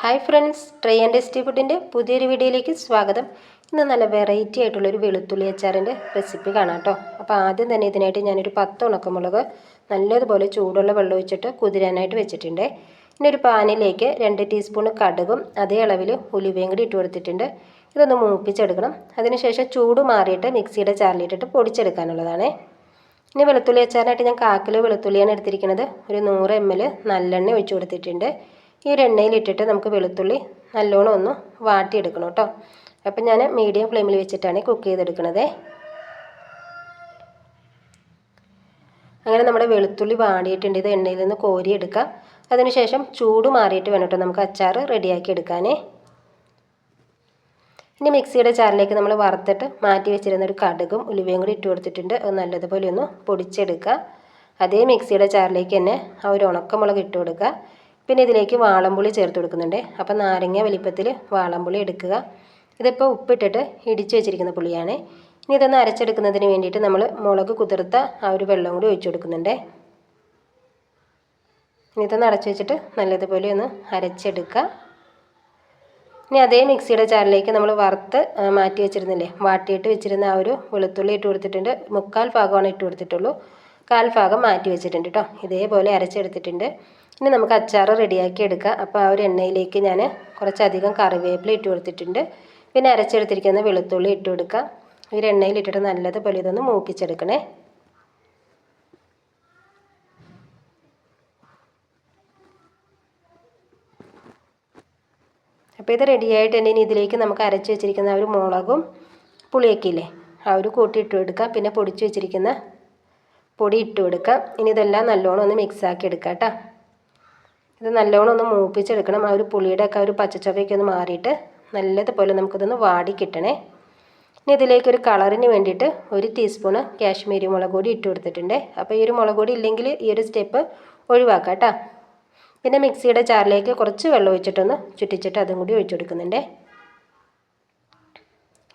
Hi friends, try and tasty ഫുഡിൻ്റെ പുതിയൊരു വീഡിയോയിലേക്ക് സ്വാഗതം. ഇന്ന് നല്ല വെറൈറ്റി ആയിട്ടുള്ളൊരു വെളുത്തുള്ളി അച്ചാറിൻ്റെ റെസിപ്പി കാണാം കേട്ടോ. അപ്പോൾ ആദ്യം തന്നെ ഇതിനായിട്ട് ഞാനൊരു 10 ഉണക്കമുളക് നല്ലതുപോലെ ചൂടുള്ള വെള്ളം ഒഴിച്ചിട്ട് കുതിരാനായിട്ട് വെച്ചിട്ടുണ്ട്. ഇനി ഒരു പാനിലേക്ക് 2 ടീസ്പൂൺ കടുകും അതേ അളവിൽ ഉലുവയും കൂടി ഇട്ട് കൊടുത്തിട്ടുണ്ട്. ഇതൊന്ന് മൂപ്പിച്ചെടുക്കണം. അതിനുശേഷം ചൂട് മാറിയിട്ട് മിക്സിയുടെ ജാറിലിട്ടിട്ട് പൊടിച്ചെടുക്കാനുള്ളതാണ്. ഇനി വെളുത്തുള്ളി അച്ചാറിനായിട്ട് ഞാൻ 1/4 കിലോ വെളുത്തുള്ളിയാണ് എടുത്തിരിക്കുന്നത്. ഒരു 100 ml നല്ലെണ്ണ ഒഴിച്ച് കൊടുത്തിട്ടുണ്ട്. ഈ ഒരു എണ്ണയിലിട്ടിട്ട് നമുക്ക് വെളുത്തുള്ളി നല്ലോണം ഒന്ന് വാട്ടിയെടുക്കണം കേട്ടോ. അപ്പം ഞാൻ മീഡിയം ഫ്ലെയിമിൽ വെച്ചിട്ടാണ് കുക്ക് ചെയ്തെടുക്കുന്നത്. അങ്ങനെ നമ്മുടെ വെളുത്തുള്ളി വാടിയിട്ടുണ്ട്. ഇത് എണ്ണയിൽ നിന്ന് കോരിയെടുക്കാം. അതിനുശേഷം ചൂട് മാറിയിട്ട് വേണം കേട്ടോ നമുക്ക് അച്ചാർ റെഡിയാക്കി എടുക്കാൻ. ഇനി മിക്സിയുടെ ജാറിലേക്ക് നമ്മൾ വറുത്തിട്ട് മാറ്റി വെച്ചിരുന്ന ഒരു കടുകും ഉലുവയും കൂടി ഇട്ട് കൊടുത്തിട്ടുണ്ട്. അത് നല്ലതുപോലെ ഒന്ന് പൊടിച്ചെടുക്കുക. അതേ മിക്സിയുടെ ജാറിലേക്ക് തന്നെ ആ ഒരു ഉണക്കമുളക് ഇട്ട് കൊടുക്കുക. പിന്നെ ഇതിലേക്ക് വാളംപുളി ചേർത്ത് കൊടുക്കുന്നുണ്ട്. അപ്പോൾ നാരങ്ങ വലിപ്പത്തിൽ വാളംപുളി എടുക്കുക. ഇതിപ്പോൾ ഉപ്പിട്ടിട്ട് ഇടിച്ച് വെച്ചിരിക്കുന്ന പുളിയാണ്. ഇനി ഇതൊന്ന് അരച്ചെടുക്കുന്നതിന് വേണ്ടിയിട്ട് നമ്മൾ മുളക് കുതിർത്ത ആ ഒരു വെള്ളം കൂടി ഒഴിച്ചു കൊടുക്കുന്നുണ്ട്. ഇനി ഇതൊന്ന് അടച്ചു വെച്ചിട്ട് നല്ലതുപോലെ ഒന്ന് അരച്ചെടുക്കുക. ഇനി അതേ മിക്സിയുടെ ജാറിലേക്ക് നമ്മൾ വറുത്ത് മാറ്റി വെച്ചിരുന്നില്ലേ, വാട്ടിയിട്ട് വെച്ചിരുന്ന ആ ഒരു വെളുത്തുള്ളി ഇട്ട് കൊടുത്തിട്ടുണ്ട്. 1/4 ഭാഗമാണ് ഇട്ട് കൊടുത്തിട്ടുള്ളൂ. 1/4 ഭാഗം മാറ്റി വെച്ചിട്ടുണ്ട് കേട്ടോ. ഇതേപോലെ അരച്ചെടുത്തിട്ടുണ്ട്. ഇനി നമുക്ക് അച്ചാർ റെഡിയാക്കി എടുക്കാം. അപ്പോൾ ആ ഒരു എണ്ണയിലേക്ക് ഞാൻ കുറച്ചധികം കറിവേപ്പില ഇട്ട് കൊടുത്തിട്ടുണ്ട്. പിന്നെ അരച്ചെടുത്തിരിക്കുന്ന വെളുത്തുള്ളി ഇട്ട് കൊടുക്കുക. ഈ എണ്ണയിൽ ഇട്ടിട്ട് നല്ലതുപോലെ ഇതൊന്ന് മൂപ്പിച്ചെടുക്കണേ. അപ്പോൾ ഇത് റെഡിയായിട്ട് തന്നെ ഇനി ഇതിലേക്ക് നമുക്ക് അരച്ച് വെച്ചിരിക്കുന്ന ആ ഒരു മുളകും പുളിയൊക്കെ ഇല്ലേ, ആ ഒരു കൂട്ടി ഇട്ട് കൊടുക്കുക. പിന്നെ പൊടിച്ച് വെച്ചിരിക്കുന്ന പൊടി ഇട്ട് കൊടുക്കുക. ഇനി ഇതെല്ലാം നല്ലോണം ഒന്ന് മിക്സാക്കി എടുക്കാം കേട്ടോ. ഇത് നല്ലോണം ഒന്ന് മൂപ്പിച്ചെടുക്കണം. ആ ഒരു പുളിയുടെ ഒക്കെ ഒരു പച്ചച്ചൊവയൊക്കെ ഒന്ന് മാറിയിട്ട് നല്ലതുപോലെ നമുക്കിതൊന്ന് വാടി കിട്ടണേ. ഇനി ഇതിലേക്കൊരു കളറിന് വേണ്ടിയിട്ട് 1 ടീസ്പൂണ് കാശ്മീരി മുളക് പൊടി ഇട്ട് കൊടുത്തിട്ടുണ്ട്. അപ്പോൾ ഈ ഒരു മുളക് പൊടി ഇല്ലെങ്കിൽ ഈ ഒരു സ്റ്റെപ്പ് ഒഴിവാക്കാം കേട്ടോ. പിന്നെ മിക്സിയുടെ ജാറിലേക്ക് കുറച്ച് വെള്ളം ഒഴിച്ചിട്ടൊന്ന് ചുറ്റിച്ചിട്ട് അതും കൂടി ഒഴിച്ചു കൊടുക്കുന്നുണ്ട്.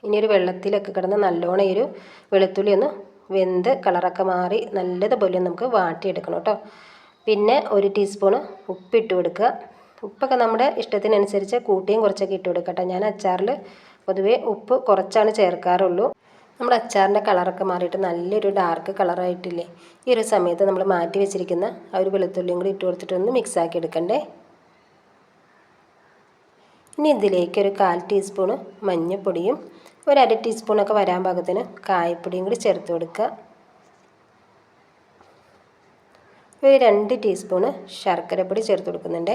ഇനി ഒരു വെള്ളത്തിലൊക്കെ കിടന്ന് നല്ലോണം ഈ ഒരു വെളുത്തുള്ളി ഒന്ന് വെന്ത് കളറൊക്കെ മാറി നല്ലതുപോലെ നമുക്ക് വാട്ടിയെടുക്കണം കേട്ടോ. പിന്നെ 1 ടീസ്പൂണ് ഉപ്പിട്ട് കൊടുക്കുക. ഉപ്പൊക്കെ നമ്മുടെ ഇഷ്ടത്തിനനുസരിച്ച് കൂട്ടിയും കുറച്ചൊക്കെ ഇട്ട് കൊടുക്കുക കേട്ടോ. ഞാൻ അച്ചാറിൽ പൊതുവേ ഉപ്പ് കുറച്ചാണ് ചേർക്കാറുള്ളൂ. നമ്മുടെ അച്ചാറിൻ്റെ കളറൊക്കെ മാറിയിട്ട് നല്ലൊരു ഡാർക്ക് കളറായിട്ടില്ലേ, ഈ ഒരു സമയത്ത് നമ്മൾ മാറ്റി വെച്ചിരിക്കുന്ന ആ ഒരു വെളുത്തുള്ളിയും കൂടി ഇട്ട് കൊടുത്തിട്ടൊന്ന് മിക്സാക്കി എടുക്കണ്ടേ. ഇനി ഇതിലേക്ക് ഒരു 1/4 ടീസ്പൂണ് മഞ്ഞൾപ്പൊടിയും ഒരു 1/2 ടീസ്പൂണൊക്കെ വരാൻ പാകത്തിന് കായപ്പൊടിയും കൂടി ചേർത്ത് കൊടുക്കുക. ഒരു 2 ടീസ്പൂണ് ശർക്കരപ്പൊടി ചേർത്ത് കൊടുക്കുന്നുണ്ട്.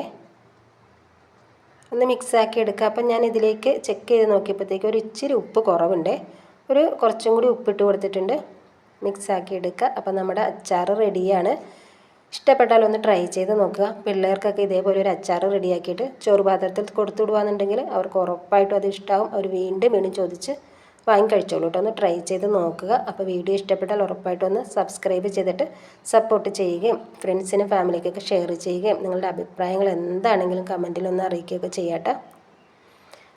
ഒന്ന് മിക്സാക്കി എടുക്കുക. അപ്പം ഞാൻ ഇതിലേക്ക് ചെക്ക് ചെയ്ത് നോക്കിയപ്പോഴത്തേക്ക് ഒരു ഇച്ചിരി ഉപ്പ് കുറവുണ്ട്. കുറച്ചും കൂടി ഉപ്പിട്ട് കൊടുത്തിട്ടുണ്ട്. മിക്സാക്കി എടുക്കുക. അപ്പം നമ്മുടെ അച്ചാർ റെഡിയാണ്. ഇഷ്ടപ്പെട്ടാൽ ഒന്ന് ട്രൈ ചെയ്ത് നോക്കുക. പിള്ളേർക്കൊക്കെ ഇതേപോലെ ഒരു അച്ചാർ റെഡിയാക്കിയിട്ട് ചോറ് പാത്രത്തിൽ കൊടുത്തു വിടുകയാണെന്നുണ്ടെങ്കിൽ അവർക്ക് ഉറപ്പായിട്ടും അത് ഇഷ്ടമാവും. അവർ വീണ്ടും വീണ്ടും ചോദിച്ച് വാങ്ങി കഴിച്ചോളൂ കേട്ടോ. ഒന്ന് ട്രൈ ചെയ്ത് നോക്കുക. അപ്പോൾ വീഡിയോ ഇഷ്ടപ്പെട്ടാൽ ഉറപ്പായിട്ടും ഒന്ന് സബ്സ്ക്രൈബ് ചെയ്തിട്ട് സപ്പോർട്ട് ചെയ്യുകയും ഫ്രണ്ട്സിനും ഫാമിലിക്കൊക്കെ ഷെയർ ചെയ്യുകയും നിങ്ങളുടെ അഭിപ്രായങ്ങൾ എന്താണെങ്കിലും കമൻറ്റിലൊന്ന് അറിയിക്കുകയൊക്കെ ചെയ്യാട്ടോ.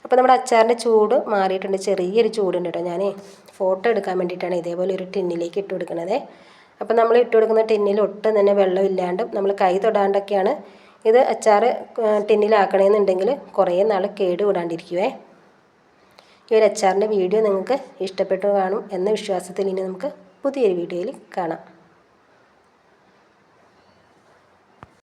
അപ്പോൾ നമ്മുടെ അച്ചാറിൻ്റെ ചൂട് മാറിയിട്ടുണ്ട്. ചെറിയൊരു ചൂടുണ്ട് കേട്ടോ. ഞാൻ ഫോട്ടോ എടുക്കാൻ വേണ്ടിയിട്ടാണ് ഇതേപോലെ ഒരു ടിന്നിലേക്ക് ഇട്ട് കൊടുക്കുന്നത്. അപ്പോൾ നമ്മൾ ഇട്ട് കൊടുക്കുന്ന ടിന്നിൽ ഒട്ടും തന്നെ വെള്ളമില്ലാണ്ടും നമ്മൾ കൈ തൊടാണ്ടൊക്കെയാണ് ഇത് അച്ചാർ ടിന്നിലാക്കണമെന്നുണ്ടെങ്കിൽ കുറേ നാൾ കേടുകൂടാണ്ടിരിക്കുവേ. ഈ ഒരു അച്ചാറിൻ്റെ വീഡിയോ നിങ്ങൾക്ക് ഇഷ്ടപ്പെട്ടു കാണും എന്ന വിശ്വാസത്തിൽ ഇനി നമുക്ക് പുതിയൊരു വീഡിയോയിൽ കാണാം.